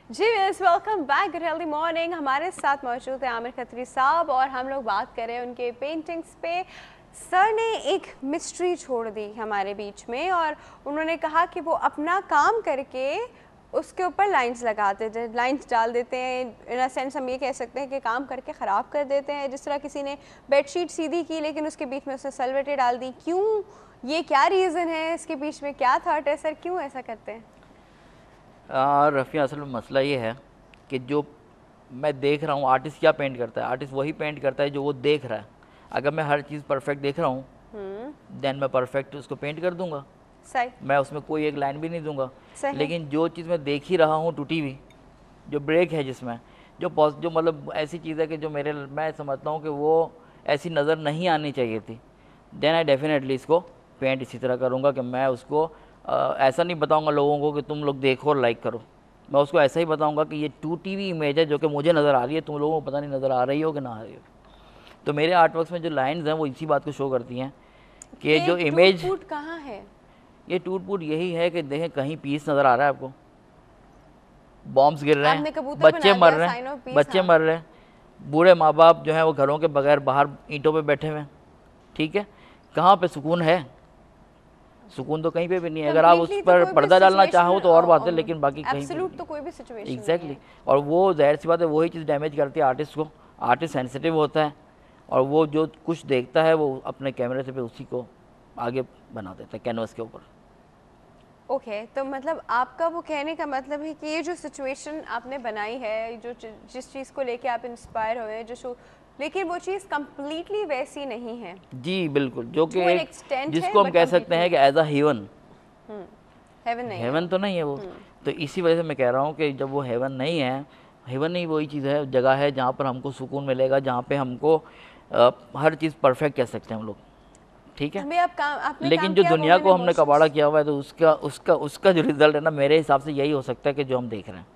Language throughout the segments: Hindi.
जी yes, welcome back good healthy morning. हमारे साथ मौजूद है आमिर खत्री साहब और हम लोग बात कर रहे हैं उनके पेंटिंग्स पे। सर ने एक मिस्ट्री छोड़ दी हमारे बीच में और उन्होंने कहा कि वो अपना काम करके उसके ऊपर लाइंस लगाते थे, लाइंस डाल देते हैं। इन अ सेंस हम ये कह सकते हैं कि काम करके ख़राब कर देते हैं। जिस तरह किसी ने बेडशीट सीधी की लेकिन उसके बीच में उसने सलवटें डाल दी। क्यों, ये क्या रीज़न है, इसके बीच में क्या थॉट है सर, क्यों ऐसा करते हैं? रफ़ी, असल में मसला ये है कि जो मैं देख रहा हूँ, आर्टिस्ट क्या पेंट करता है, आर्टिस्ट वही पेंट करता है जो वो देख रहा है। अगर मैं हर चीज़ परफेक्ट देख रहा हूँ देन मैं परफेक्ट उसको पेंट कर दूंगा। सही, मैं उसमें कोई एक लाइन भी नहीं दूंगा। सही। लेकिन जो चीज़ मैं देख ही रहा हूँ टूटी हुई, जो ब्रेक है जिसमें, जो मतलब ऐसी चीज़ है कि जो मैं समझता हूँ कि वो ऐसी नज़र नहीं आनी चाहिए थी, देन आई डेफिनेटली इसको पेंट इसी तरह करूँगा कि मैं उसको ऐसा नहीं बताऊँगा लोगों को कि तुम लोग देखो और लाइक करो। मैं उसको ऐसा ही बताऊँगा कि ये टूटी हुई इमेज है जो कि मुझे नज़र आ रही है, तुम लोगों को पता नहीं नज़र आ रही हो कि ना आ रही हो। तो मेरे आर्टवर्क्स में जो लाइंस हैं वो इसी बात को शो करती हैं कि जो इमेज टूट कहाँ है? ये टूट फूट यही है कि देखें कहीं पीस नज़र आ रहा है आपको, बॉम्ब्स गिर रहे आपने हैं, कबूतर बच्चे बना मर दिया, रहे साइन ऑफ हैं, पीस। बच्चे हाँ, मर रहे हैं, बूढ़े माँ बाप जो हैं वो घरों के बगैर बाहर ईंटों पे बैठे हुए हैं। ठीक है, कहाँ पे सुकून है? सुकून तो कहीं पे भी नहीं है। अगर आप उस कंप्लीटली तो पर कोई भी पर्दा डालना चाहो तो और बात है, सिचुएशन लेकिन बाकी कहीं पे भी एब्सोल्यूट नहीं। तो कोई भी सिचुएशन नहीं एग्जैक्टली है। और वो जाहिर सी बात है वही चीज़ डैमेज करती है आर्टिस्ट को। आर्टिस्ट सेंसिटिव होता है और वो जो कुछ देखता है वो अपने कैमरे से पे उसी को आगे बना देता है कैनवस के ऊपर। ओके, तो मतलब आपका वो कहने का मतलब है कि ये जो सिचुएशन आपने बनाई है, जो जिस चीज़ को लेके आप इंस्पायर हुए हैं, लेकिन वो चीज़ कंप्लीटली वैसी नहीं है। जी बिल्कुल, जो कि टू एन एक्सटेंट है जिसको हम बट कह सकते कंप्लीटली हैं कि नहीं। As a haven. हेवन नहीं है हेवन वो। तो नहीं है वो। तो इसी वजह से मैं कह रहा हूँ कि जब वो हेवन नहीं है, हेवन ही वही चीज़ है, जगह है जहाँ पर हमको सुकून मिलेगा, जहाँ पे हमको हर चीज़ परफेक्ट कह सकते हैं हम लोग। ठीक है, हमें आप काम आपने लेकिन काम जो किया दुनिया वुमेन को हमने कबाड़ा इमोशंस। किया हुआ है तो उसका जो रिजल्ट है ना, मेरे हिसाब से यही हो सकता है कि जो हम देख रहे हैं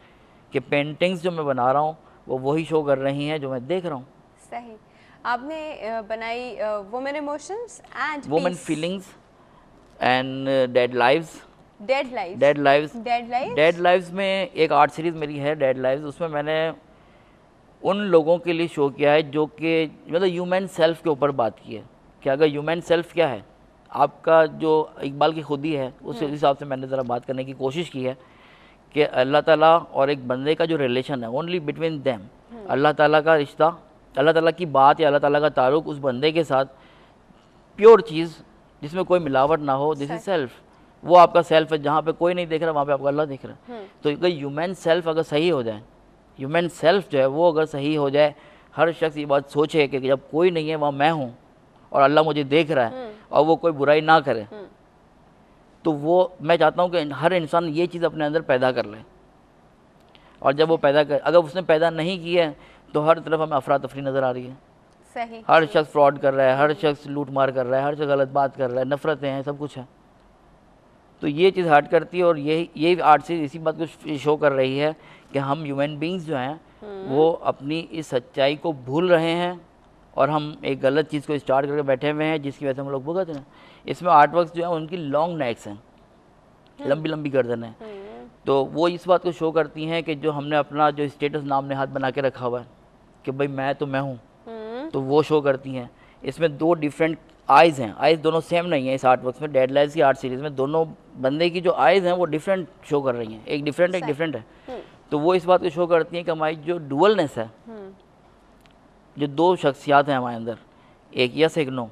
कि पेंटिंग्स जो मैं बना रहा हूँ वो वही शो कर रही हैं जो मैं देख रहा हूँ। सही। आपने बनाई women emotions and women peace. Feelings and dead lives. Dead lives. Dead lives, dead dead lives. Lives में एक आर्ट सीरीज़ मेरी है डेड लाइव्स। उसमें मैंने उन लोगों के लिए शो किया है जो कि मतलब ह्यूमन सेल्फ के ऊपर बात की है कि अगर ह्यूमन सेल्फ क्या है, आपका जो इकबाल की खुदी है, उस हिसाब से मैंने ज़रा बात करने की कोशिश की है कि अल्लाह ताला और एक बंदे का जो रिलेशन है ओनली बिटवीन देम, अल्लाह ताला का रिश्ता, अल्लाह ताला की बात या अल्लाह ताला का ताल्लुक उस बंदे के साथ, प्योर चीज़ जिसमें कोई मिलावट ना हो, दिस इज सेल्फ। वो आपका सेल्फ है, जहाँ पे कोई नहीं देख रहा वहाँ पे आपका अल्लाह देख रहा है। तो अगर ह्यूमन सेल्फ अगर सही हो जाए, ह्यूमन सेल्फ जो है वो अगर सही हो जाए, हर शख्स ये बात सोचे कि जब कोई नहीं है वहाँ मैं हूँ और अल्लाह मुझे देख रहा है और वो कोई बुराई ना करे, तो वो मैं चाहता हूँ कि हर इंसान ये चीज़ अपने अंदर पैदा कर ले। और जब वो पैदा कर, अगर उसने पैदा नहीं की है तो हर तरफ हमें अफरा तफरी नज़र आ रही है। सही। हर शख्स फ्रॉड कर रहा है, हर शख्स लूट मार कर रहा है, हर शख्स गलत बात कर रहा है, नफरतें हैं, सब कुछ है। तो ये चीज़ हर्ट करती है और यही आर्ट से इसी बात को शो कर रही है कि हम ह्यूमन बींग्स जो हैं वो अपनी इस सच्चाई को भूल रहे हैं और हम एक गलत चीज़ को स्टार्ट करके बैठे हुए हैं जिसकी वजह से हम लोग भुगत रहे हैं। इसमें आर्ट वर्क्स जो है उनकी लॉन्ग नेक्स हैं, लंबी लंबी गर्दन है। तो वो इस बात को शो करती हैं कि जो हमने अपना जो स्टेटस नाम ने हाथ बना के रखा हुआ है कि भाई मैं तो मैं हूँ, तो वो शो करती हैं। इसमें दो डिफरेंट आइज़ हैं, आइज़ दोनों सेम नहीं है इस आर्ट वर्क में। डेड लाइव्स की आर्ट सीरीज़ में दोनों बंदे की जो आइज़ हैं वो डिफरेंट शो कर रही हैं, एक डिफरेंट है। तो वो इस बात को शो करती हैं कि हमारी जो डुअलनेस है, जो दो शख्सियात हैं हमारे अंदर, एक यस एक नो,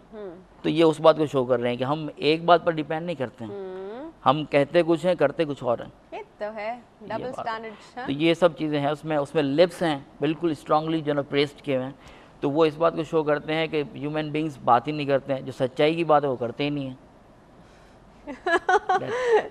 तो ये उस बात को शो कर रहे हैं कि हम एक बात पर डिपेंड नहीं करते हैं, हम कहते कुछ हैं करते कुछ और हैं। ये तो है डबल स्टैंडर्ड। तो ये सब चीज़ें हैं उसमें लिप्स हैं बिल्कुल स्ट्रांगली जो प्रेस्ड किए हुए हैं। तो वो इस बात को शो करते हैं कि ह्यूमन बींग्स बात ही नहीं करते हैं, जो सच्चाई की बात है वो करते ही नहीं है।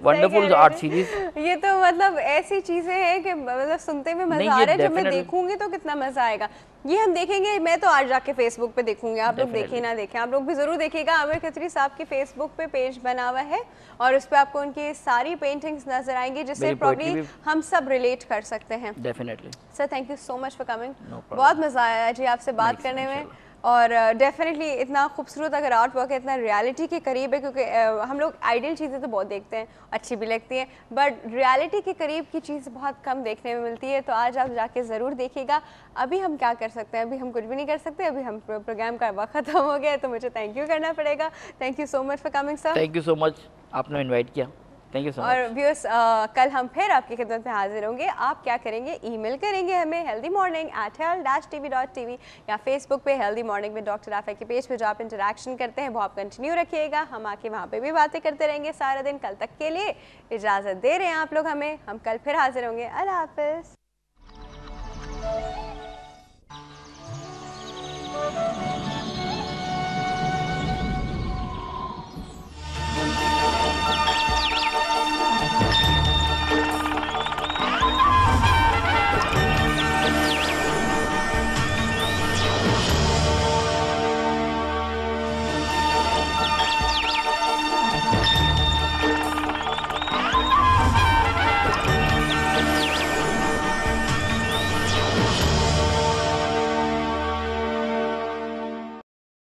Wonderful art series. ये तो मतलब ऐसी चीजें हैं कि मतलब सुनते में मजा आ रहा है, जब मैं देखूंगी तो कितना मजा आएगा। ये हम देखेंगे, मैं तो आज जाके फेसबुक पे देखूंगी, आप लोग देखें ना देखें, आप लोग भी जरूर देखिएगा। आमिर खत्री साहब की फेसबुक पे पेज बना हुआ है और उस पर आपको उनकी सारी पेंटिंग्स नजर आएंगी जिससे प्रॉब्ली हम सब रिलेट कर सकते हैं। Definitely sir, thank you so much for coming. बहुत मजा आया जी आपसे बात करने में और डेफिनेटली इतना खूबसूरत अगर आर्ट वर्क है, इतना रियलिटी के करीब है, क्योंकि हम लोग आइडियल चीज़ें तो बहुत देखते हैं, अच्छी भी लगती हैं, बट रियलिटी के करीब की चीज़ बहुत कम देखने में मिलती है। तो आज आप जाके ज़रूर देखिएगा। अभी हम क्या कर सकते हैं, अभी हम कुछ भी नहीं कर सकते, अभी हम प्रोग्राम का वक्त ख़त्म हो गया है, तो मुझे थैंक यू करना पड़ेगा। Thank you so much for coming sir. Thank you so much, आपने इन्वाइट किया, थैंक यू सो और मच। व्यूअर्स कल हम फिर आपकी खिदमत में हाजिर होंगे। आप क्या करेंगे, ईमेल करेंगे हमें healthymorning@health-tv या फेसबुक पे हेल्दी मॉर्निंग में डॉक्टर आफिया के पेज पे जो आप इंटरेक्शन करते हैं वो आप कंटिन्यू रखिएगा। हम आके वहाँ पे भी बातें करते रहेंगे सारा दिन। कल तक के लिए इजाज़त दे रहे हैं आप लोग हमें, हम कल फिर हाजिर होंगे। अल्लाह हाफिज़।